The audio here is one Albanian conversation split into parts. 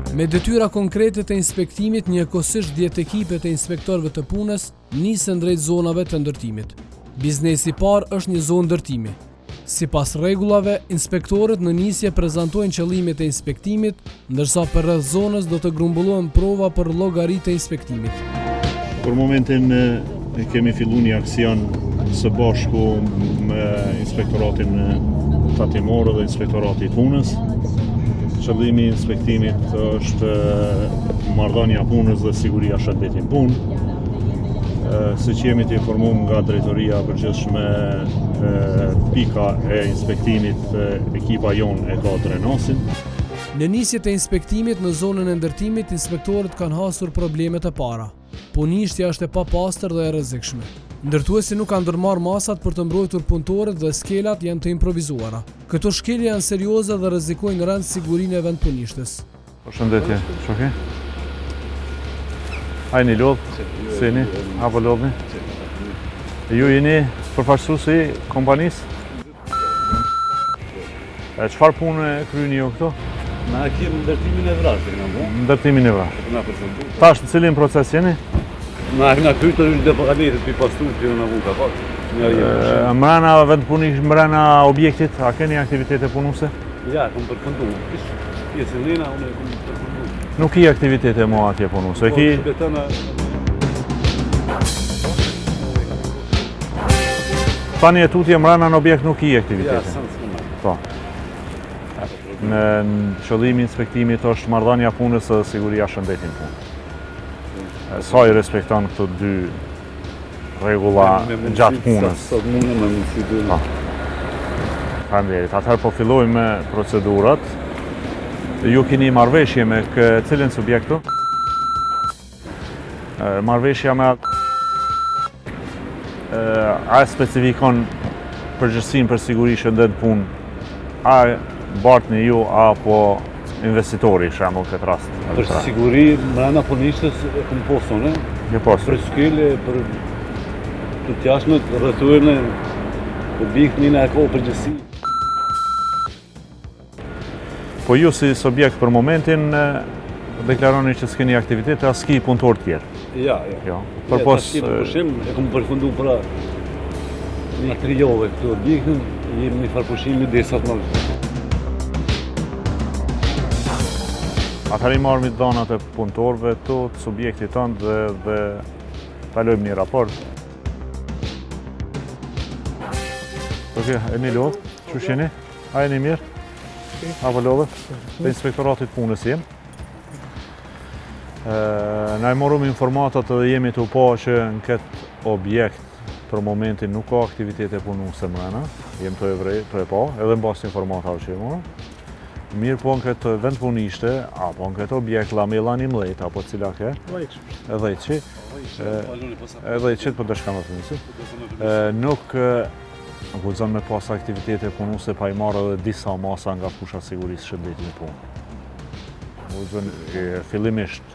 Me detyra konkrete të inspektimit, njëkohësisht 10 ekipe të inspektorëve të punës nisën drejt zonave të ndërtimit. Biznesi i parë është një zonë ndërtimi. Sipas rregullave, inspektorët në nisje prezantojnë qëllimet e inspektimit, ndërsa për rreth zonës do të grumbullohen prova për llogaritë e inspektimit. Për momentin kemi filluar një aksion së bashku me inspektoratin tatimor dhe inspektorati i punës. Qëllimi i inspektimit është marrëdhënia punës dhe siguria shëndetit punë. Siç jemi të informuar nga drejtoria e përgjithshme, pika e inspektimit, ekipa jonë e ka drenasin. Në nisjet e inspektimit në zonën e ndërtimit, inspektorët kanë hasur problemet e para. Punishtja është e papastër dhe e rrezikshme. Ndërtuesi nuk kanë ndërmarrë masat për të mbrojtur punëtorët dhe skelat janë të improvizuara. Këto shkelje janë serioze dhe rrezikojnë rënd sigurinë e vendpunishtës. Përshëndetje, shoqë. Hajni lodh, seni, apo lodhni? Ju jeni përfaqësuesi i kompanisë? Çfarë punë kryeni ju këto? Na kemi ndërtimin e vrasjes, Ndërtimin e vrasjes. Tash në cilin proces jeni? Na krytë është departamentet për pastruar që na vjen kapat. Mbrana vendpunisht, mbrana objektit, a keni aktivitete punuese? Ja, kam përfunduar. Pjesën lena unë kam përfunduar. Nuk i aktivitete mo atje punuese. Tani e tutje mbrana në objekt nuk i aktivitete. Ja, po. Në qëllimi inspektimit është marrëdhënia punës dhe siguria shëndetit punë. Sa i respekton këto dy rregulla gjatë punës. Faleminderit. Atëherë po fillojmë me procedurat. Ju keni marrëveshje me cilin subjekt? Marrëveshja me a specifikon përgjegjësinë për siguri shëndet punë, a bartni ju apo investitori, shembull këtë rast. Për siguri mbrana punishtes e kam poston, për skele, për të jashtme, rrethuarne, objektin e ka përgjegjësi. Po ju si subjekt për momentin deklaroni që s'keni aktivitete, as s'ki punëtor tjerë. Ja. Për pos e kam përfunduar pra një 3 javë këtu objektin, jemi në farpushimi derisa të marrë. Atëherë i marrëmi dhënat e punëtorëve të subjektit tonë dhe kalojmë një raport. Okej, jeni lodh, çu jeni? A jeni mirë? Apo lodhët? Dhe inspektoratit punës jem. Na i morëm informatat dhe jemi të pa që në këtë objekt për momentin nuk ka aktivitete punuese mbrana. Jem të e pa, edhe në basë informatave që morëm. Mirë po në këtë vend punishte, apo në këtë objekt Lamela 11, apo cila ke? Edhe i qitë për dëshka më të njësi. Nuk guxon me pas aktivitete punuese pa i marrë edhe disa masa nga fusha sigurisë shëndetit në punë. Guxon fillimisht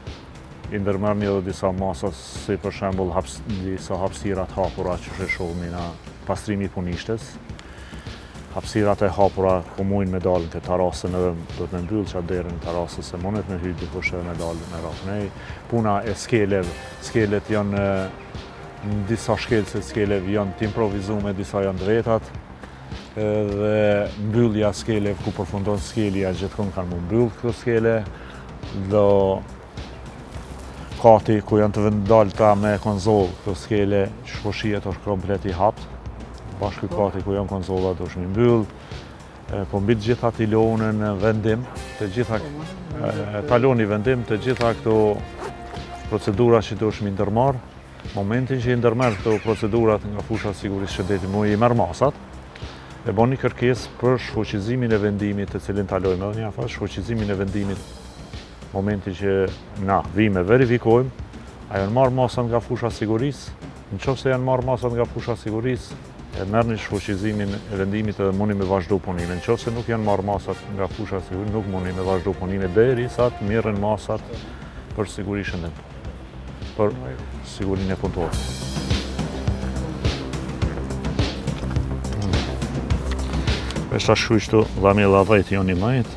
i ndërmerrni edhe disa masa, si për shembull disa hapësirat hapura që shohim në pastrimi punishtes. Hapësirat e hapura ku mujnë me dalën të terasën edhe do të mbyllë që derën terasës se mundet me hyrë dikush edhe me dalën me rafnej. Puna e skelet janë në disa shkelëse skelev janë të improvizume, disa janë të vetat. Dhe mbyllja skelev ku përfundon skelja gjithkon kanë më mbyllë këto skele. Do kati ku janë të vendalta me konzolë këto skele, shposhijet është komplet i haptë. Bashkë kati ku janë konzolat është mi mbyllë, po mbi të gjitha talonën vendim, taloni vendim, të gjitha këto procedura që do është mi ndërmarë. Momentin që i ndërmerë këto procedurat nga fusha sigurisë shëndetit mu i merë masat, e bon një kërkes për shfuqizimin e vendimit të cilin talojmë edhe një afas, shfuqizimin e vendimit momentin që na vime verifikojmë, a janë marë masat nga fusha sigurisë, në qoftë se janë marë masat nga fusha sigurisë, e merë një shfuqizimin e vendimit edhe mundi me vazhdu punime. Në qoftë se nuk janë marrë masat nga fusha sigurisë, nuk mundi me vazhdu punime derisa të mirën masat për siguri shëndet, për sigurinë e punëtorëve. Është ashtu Lamela 10 janë i majtë.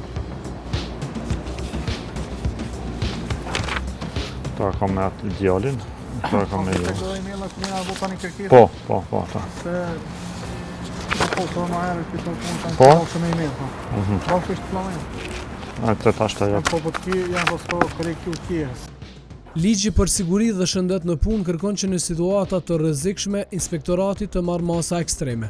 Ta kam me atë djalin. Ta kam me jo. Të emaila ku na vota një kërkesë. Po, ta. Se po më herë ti të punë Po? të me email. Po është planë. Atë tash ta jap. Po ti janë posto kolektiv tjerë. Ligji për siguri dhe shëndet në punë kërkon që në situata të rrezikshme inspektorati të marrë masa ekstreme.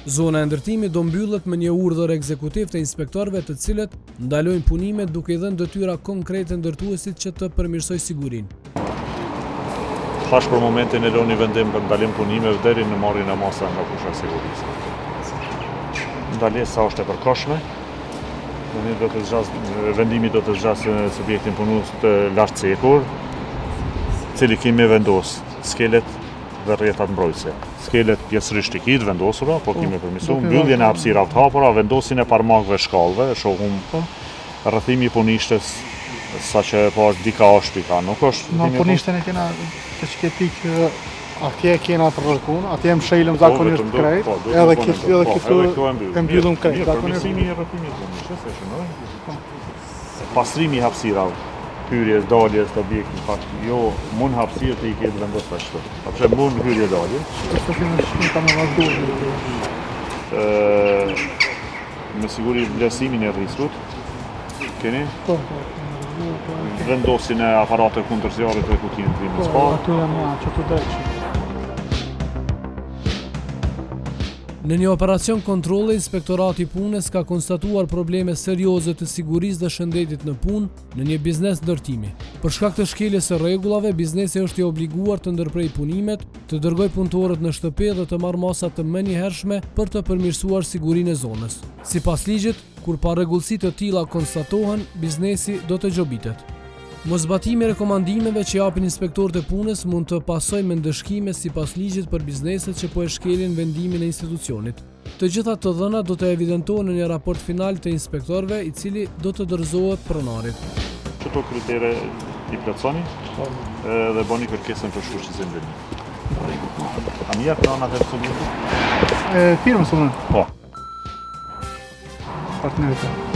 Zona e ndërtimit do mbyllet me një urdhër ekzekutiv të inspektorëve të cilët ndalojnë punimet duke i dhënë detyra konkrete ndërtuesit që të përmirësojë sigurinë. Tash për momentin e loni vendim për ndalim punimeve deri në marrjen e masa nga kusha e sigurisë. Ndalesa është e përkohshme. Vendimi do të zgjasë subjektin punues të lartcekur, cili kemi vendos skelet dhe rrjetat mbrojtëse. Skelet pjesërisht të kitë vendosura, po kemi përmirësuar mbylljen e hapësirave të hapura, vendosin e parmakëve shkallëve, shohum rrëthimi i punishtes saqë po dika është dika, nuk është. Në punishtën e kena të shkepik atje kena të rrëkun, atje më shejlëm zakonisht krejt, edhe këtu e mbyllëm krejt. Përmirësimi i rrëthimit të punishtes, e shënoj. Pastrimi i hapësirave, hyrjes, daljes të objektit, fakt, jo mund hapësirë të i ketë vendos të ashtu. Apëse mund hyrje dalje. Kështu që në shkim ka me vazhduar. Me siguri vlerësimin e riskut, keni? Po. Vendosin e aparate kundërzjarrit dhe kutinë të rimës parë. Aty janë që të dreqë. Në një operacion kontrolle, Inspektorati i Punës ka konstatuar probleme serioze të sigurisë dhe shëndetit në punë në një biznes ndërtimi. Për shkak të shkeljes së rregullave, biznesi është i obliguar të ndërprej punimet, të dërgojë punëtorët në shtëpi dhe të marrë masa të menjëhershme për të përmirësuar sigurinë e zonës. Sipas ligjit, kur parregullsi të tilla konstatohen, biznesi do të gjobitet. Mosbatimi i rekomandimeve që japin inspektorët e punës mund të pasojë me ndëshkime sipas ligjit për bizneset që po e shkelin vendimin e institucionit. Të gjitha të dhënat do të evidentohen në një raport final të inspektorëve, i cili do të dorëzohet pronarit. Çto kritere i plotësoni dhe bëni kërkesën për shfuqizim vendimi. A më jep pranat e subjektit? Firmën sonë. Po. Partneritet.